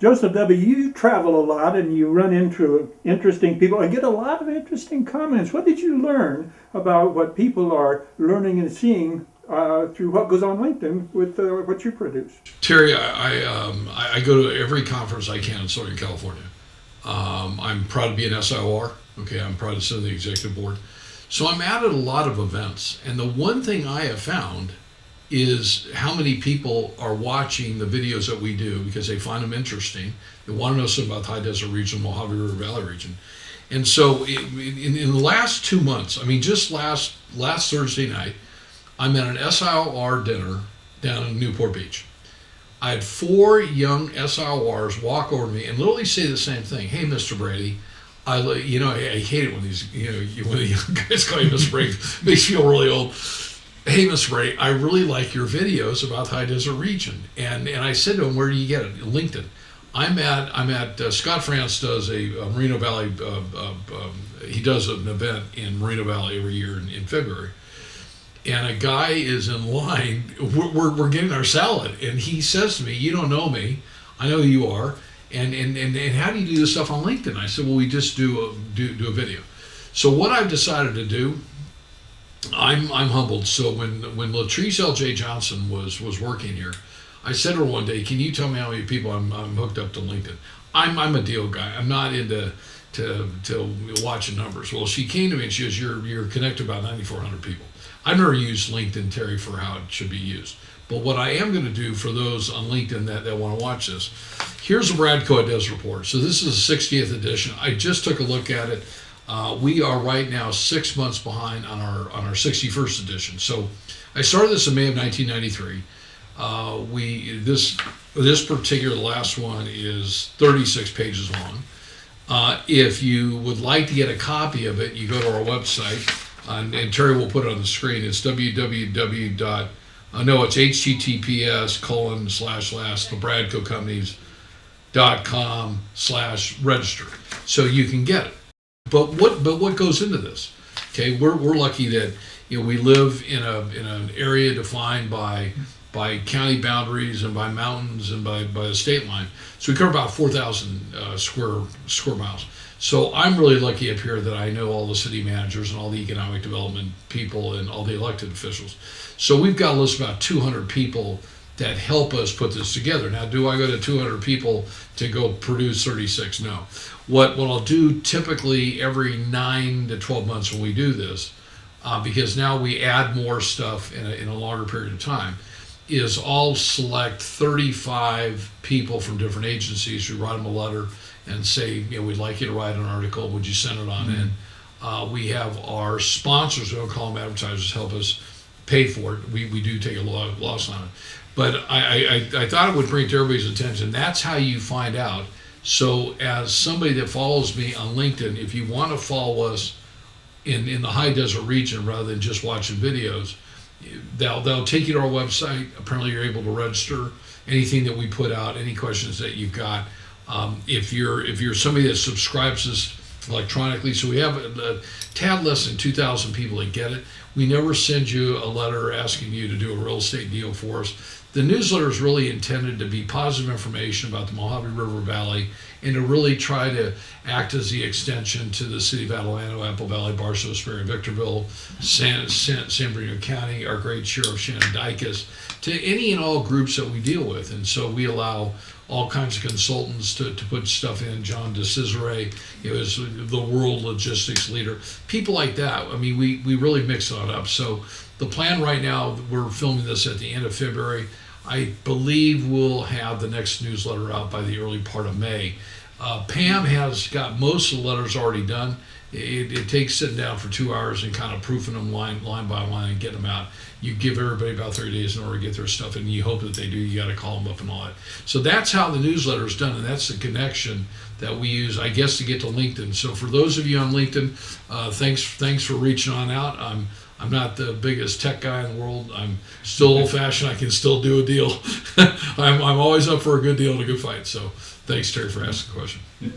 Joseph W., you travel a lot and you run into interesting people and get a lot of interesting comments. What did you learn about what people are learning and seeing through what goes on LinkedIn with what you produce? Terry, I go to every conference I can in Southern California. I'm proud to be an SIOR. Okay, I'm proud to sit on the executive board. So I'm at a lot of events, and the one thing I have found is how many people are watching the videos that we do because they find them interesting. They want to know something about the High Desert region, Mojave River Valley region. And so in the last 2 months, I mean, just last Thursday night, I'm at an SIOR dinner down in Newport Beach. I had 4 young SIORs walk over to me and literally say the same thing. Hey, Mr. Brady, I hate it when when the young guys call you Mr. Brady. Makes you feel really old. Hey, Mr. Brady, I really like your videos about the High Desert region. And I said to him, where do you get it? LinkedIn. I'm at Scott France does a Moreno Valley. He does an event in Moreno Valley every year in February. And a guy is in line. We're getting our salad, and he says to me, "You don't know me. I know who you are. And how do you do this stuff on LinkedIn?" I said, "Well, we just do a video." So what I've decided to do, I'm humbled. So when Latrice L.J. Johnson was working here, I said to her one day, "Can you tell me how many people I'm hooked up to LinkedIn?" I'm a deal guy. I'm not into to watching numbers. Well, she came to me and she goes, "You're connected to about 9,400 people." I've never used LinkedIn, Terry, for how it should be used. But what I am going to do for those on LinkedIn that want to watch this, here's the Bradco Does Report. So this is the 60th edition. I just took a look at it. We are right now 6 months behind on our 61st edition. So I started this in May of 1993. This particular last one is 36 pages long. If you would like to get a copy of it, you go to our website, and Terry will put it on the screen. It's https://thebradcocompanies.com/register. So you can get it. But what goes into this? Okay, we're lucky that we live in an area defined by county boundaries and by mountains and by the state line. So we cover about 4,000 square miles. So I'm really lucky up here that I know all the city managers and all the economic development people and all the elected officials. So we've got a list of about 200 people that help us put this together. Now, do I go to 200 people to go produce 36? No. What I'll do typically every 9 to 12 months when we do this, because now we add more stuff in a longer period of time, is I'll select 35 people from different agencies who write them a letter and say, we'd like you to write an article. Would you send it on in? We have our sponsors, we don't call them advertisers, help us pay for it. We do take a loss on it. But I thought it would bring to everybody's attention. That's how you find out. So as somebody that follows me on LinkedIn, if you want to follow us in the High Desert region rather than just watching videos, they'll take you to our website. Apparently you're able to register anything that we put out, any questions that you've got. If you're somebody that subscribes us electronically, so we have a tad less than 2,000 people that get it. We never send you a letter asking you to do a real estate deal for us. The newsletter is really intended to be positive information about the Mojave River Valley and to really try to act as the extension to the city of Adelanto, Apple Valley, Barstow, Sperry, Victorville, San Bernardino County, our great Sheriff Shannon Dykes, to any and all groups that we deal with. And so we allow all kinds of consultants to put stuff in. John DeCesare is the world logistics leader. People like that. I mean, we really mix it up. So the plan right now, we're filming this at the end of February. I believe we'll have the next newsletter out by the early part of May. Pam has got most of the letters already done. It takes sitting down for 2 hours and kind of proofing them line by line and getting them out. You give everybody about 30 days in order to get their stuff in, and you hope that they do. You got to call them up and all that. So that's how the newsletter is done, and that's the connection that we use, I guess, to get to LinkedIn. So for those of you on LinkedIn, thanks for reaching on out. I'm not the biggest tech guy in the world. I'm still old-fashioned. I can still do a deal. I'm always up for a good deal and a good fight. So thanks, Terry, for asking the question. Yeah.